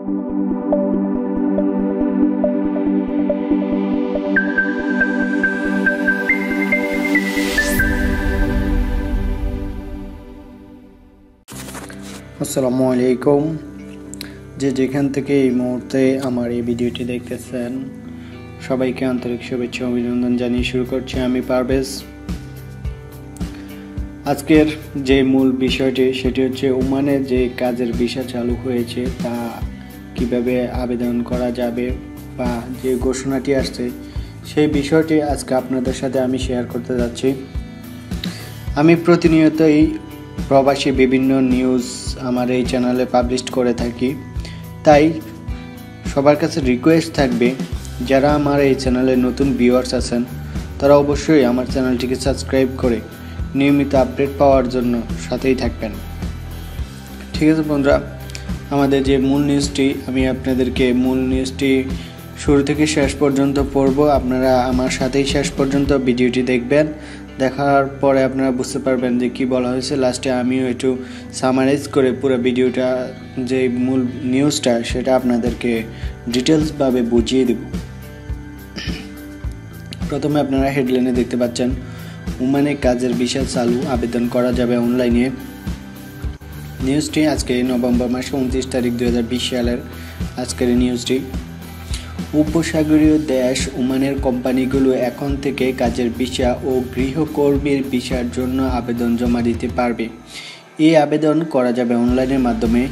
আসসালামু আলাইকুম। যেখান থেকে এই মুহূর্তে আমার এই ভিডিওটি দেখতেছেন সবাইকে আন্তরিক শুভেচ্ছা অভিনন্দন জানিয়ে শুরু করছি আমি পারভেজ। আজকের যে মূল বিষয়টি সেটি হচ্ছে ওমানে যে কাজের ভিসা চালু হয়েছে তা কিভাবে আবেদন করা যাবে বা যে ঘোষণাটি আসছে সেই বিষয়টি আজকে আপনাদের সাথে আমি শেয়ার করতে যাচ্ছি। আমি প্রতিনিয়তই প্রবাসী বিভিন্ন নিউজ আমার এই চ্যানেলে পাবলিশ করে থাকি, তাই সবার কাছে রিকোয়েস্ট থাকবে যারা আমার এই চ্যানেলে নতুন ভিউয়ার্স আছেন তারা অবশ্যই আমার চ্যানেলটিকে সাবস্ক্রাইব করে নিয়মিত আপডেট পাওয়ার জন্য সাথেই থাকবেন। ঠিক আছে বন্ধুরা, আমাদের যে মূল নিউজটি আমি আপনাদেরকে মূল নিউজটি শুরু থেকে শেষ পর্যন্ত পড়ব। আপনারা আমার সাথেই শেষ পর্যন্ত ভিডিওটি দেখবেন, দেখার পরে আপনারা বুঝতে পারবেন যে কি বলা হয়েছে। লাস্টে আমিও একটু সামারাইজ করে পুরো ভিডিওটা যে মূল নিউজটা সেটা আপনাদেরকে ডিটেলসভাবে বুঝিয়ে দেব। প্রথমে আপনারা হেডলাইনে দেখতে পাচ্ছেন ওমানে কাজের ভিসা চালু, আবেদন করা যাবে অনলাইনে। নিউজটি আজকে নভেম্বর মাসে 29 তারিখ 2020 সালের আজকের নিউজটি। উপসাগরীয় দেশ ওমানের কোম্পানিগুলো এখন থেকে কাজের ভিসা ও গৃহকর্মীর ভিসার জন্য আবেদন জমা দিতে পারবে। এই আবেদন করা যাবে অনলাইনের মাধ্যমে।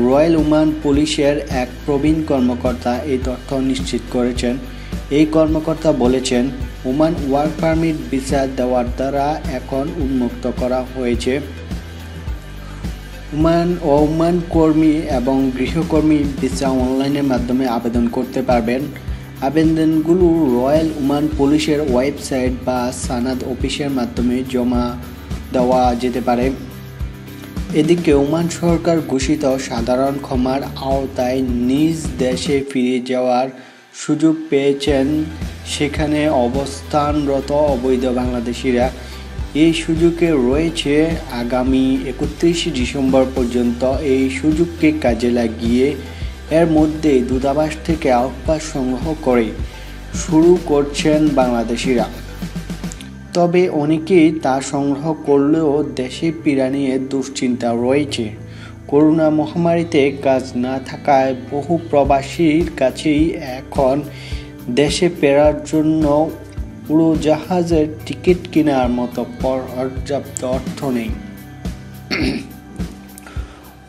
রয়্যাল ওমান পুলিশের এক প্রবীণ কর্মকর্তা এই তথ্য নিশ্চিত করেছেন। এই কর্মকর্তা বলেছেন, ওমান ওয়ার্ক পারমিট ভিসা দেওয়ার দ্বারা এখন উন্মুক্ত করা হয়েছে। ওমান কর্মী এবং গৃহকর্মী ভিসা অনলাইনের মাধ্যমে আবেদন করতে পারবেন। আবেদনগুলো রয়্যাল ওমান পুলিশের ওয়েবসাইট বা সানাদ অফিসের মাধ্যমে জমা দেওয়া যেতে পারে। এদিকে ওমান সরকার ঘোষিত সাধারণ ক্ষমার আওতায় নিজ দেশে ফিরে যাওয়ার সুযোগ পেয়েছেন সেখানে অবস্থানরত অবৈধ বাংলাদেশিরা। এই সুযোগে রয়েছে আগামী 31 ডিসেম্বর পর্যন্ত। এই সুযোগকে কাজে লাগিয়ে এর মধ্যে দূতাবাস থেকে আউটপাস সংগ্রহ করে শুরু করছেন বাংলাদেশিরা। তবে অনেকেই তা সংগ্রহ করলেও দেশে ফেরা নিয়ে দুশ্চিন্তা রয়েছে। করোনা মহামারীতে কাজ না থাকায় বহু প্রবাসীর কাছেই এখন দেশে ফেরার জন্য উড়োজাহাজের টিকিট কেনার মতো পর্যাপ্ত অর্থ নেই।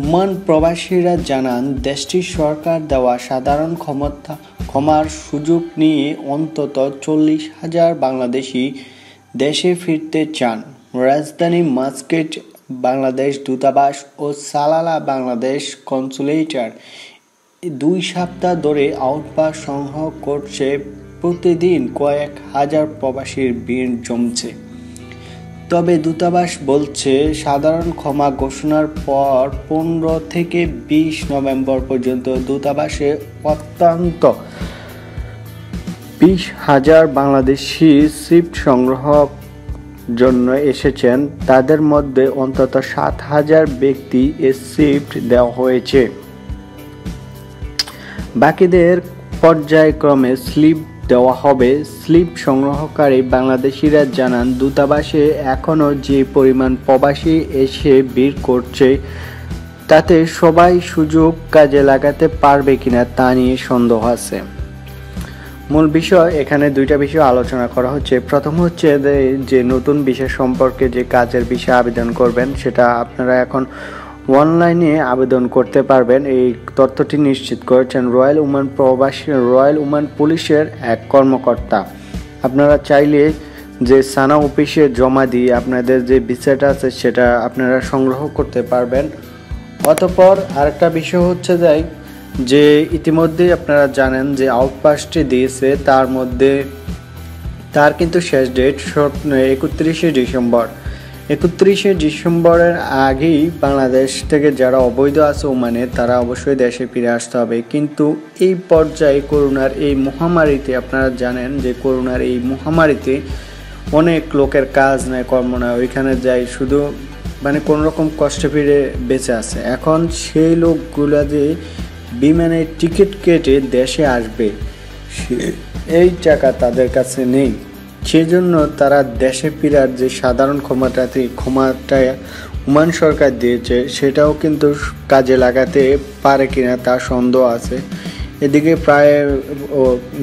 ওমান প্রবাসীরা জানান, দেশটির সরকার দেওয়া সাধারণ ক্ষমার সুযোগ নিয়ে অন্তত 40,000 বাংলাদেশি দেশে ফিরতে চান। রাজধানী মাস্কেট বাংলাদেশ দূতাবাস ও সালালা বাংলাদেশ কনসুলেটর 2 সপ্তাহ ধরে আউটপাস সংগ্রহ করছে। প্রতিদিন কয়েক হাজার প্রবাসীর ভিড় জমছে। তবে দূতাবাস বলছে, সাধারণ ক্ষমা ঘোষণার পর 15 থেকে 20 নভেম্বর পর্যন্ত দূতাবাসে অত্যন্ত 20,000 বাংলাদেশি শিফট সংগ্রহ জন্য এসেছেন। তাদের মধ্যে অন্তত 7,000 ব্যক্তি এ শিফট দেওয়া হয়েছে। বাকিদের পর্যায়ক্রমে স্লিপ দেওয়া হবে। স্লিপ সংগ্রহকারী বাংলাদেশিরা জানান, দূতাবাসে এখনও যে পরিমাণ প্রবাসী এসে ভিড় করছে তাতে সবাই সুযোগ কাজে লাগাতে পারবে কিনা তা নিয়ে সন্দেহ আছে। মূল বিষয় এখানে 2টা বিষয় আলোচনা করা হচ্ছে। প্রথম হচ্ছে যে নতুন বিষয় সম্পর্কে যে কাজের বিষয়ে আবেদন করবেন সেটা আপনারা এখন অনলাইনে আবেদন করতে পারবেন। এই তথ্যটি নিশ্চিত করেছেন রয়্যাল ওমান পুলিশের এক কর্মকর্তা। আপনারা চাইলে যে সানা অফিসে জমা দিয়ে আপনাদের যে ভিসাটা আছে সেটা আপনারা সংগ্রহ করতে পারবেন। অতঃপর আরেকটা বিষয় হচ্ছে যে ইতিমধ্যেই আপনারা জানেন যে আউটপাসটি দিয়েছে, তার কিন্তু শেষ ডেট 31 ডিসেম্বর। 31 ডিসেম্বরের আগেই বাংলাদেশ থেকে যারা অবৈধ আছে ওমানে তারা অবশ্যই দেশে ফিরে আসতে হবে। কিন্তু এই পর্যায়ে করোনার এই মহামারীতে আপনারা জানেন যে করোনার এই মহামারীতে অনেক লোকের কাজ নাই, কর্ম নাই, ওইখানে যায় শুধু কোনোরকম কষ্টে ফিরে বেঁচে আছে। এখন সেই লোকগুলা যে বিমানের টিকিট কেটে দেশে আসবে এই টাকা তাদের কাছে নেই। সেজন্য তারা দেশে ফেরার যে সাধারণ ক্ষমতাটা ওমান সরকার দিয়েছে সেটাও কিন্তু কাজে লাগাতে পারে কিনা তার সন্দেহ আছে। এদিকে প্রায়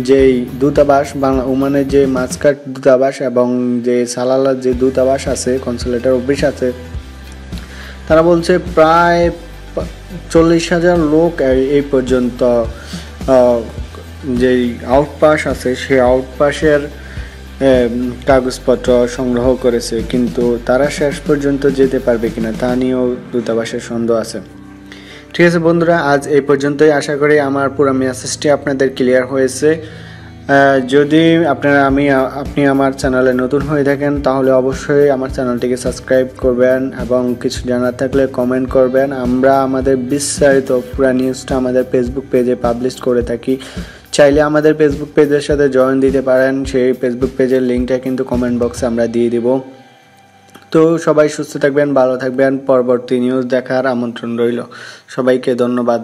যেই দূতাবাস ওমানের যে মাস্কাট দূতাবাস এবং যে সালালার যে দূতাবাস আছে, কনসুলেটর অফিস আছে, তারা বলছে প্রায় 40,000 লোক এই পর্যন্ত যেই আউটপাস আছে সেই আউটপাসের কাগজপত্র সংগ্রহ করেছে, কিন্তু তারা শেষ পর্যন্ত যেতে পারবে কিনা তা নিয়েও দূতাবাসের সন্দেহ আছে। ঠিক আছে বন্ধুরা, আজ এই পর্যন্তই। আশা করি আমার পুরো মেসেজটি আপনাদের ক্লিয়ার হয়েছে। যদি আপনি আমার চ্যানেলে নতুন হয়ে থাকেন তাহলে অবশ্যই আমার চ্যানেলটিকে সাবস্ক্রাইব করবেন এবং কিছু জানার থাকলে কমেন্ট করবেন। আমরা আমাদের বিস্তারিত পুরো নিউজটা আমাদের ফেসবুক পেজে পাবলিশ করে থাকি। চাইলে আমাদের ফেসবুক পেজের সাথে জয়েন দিতে পারেন, সেই ফেসবুক পেজের লিঙ্কটা কিন্তু কমেন্ট বক্সে আমরা দিয়ে দিব। তো সবাই সুস্থ থাকবেন, ভালো থাকবেন। পরবর্তী নিউজ দেখার আমন্ত্রণ রইল। সবাইকে ধন্যবাদ।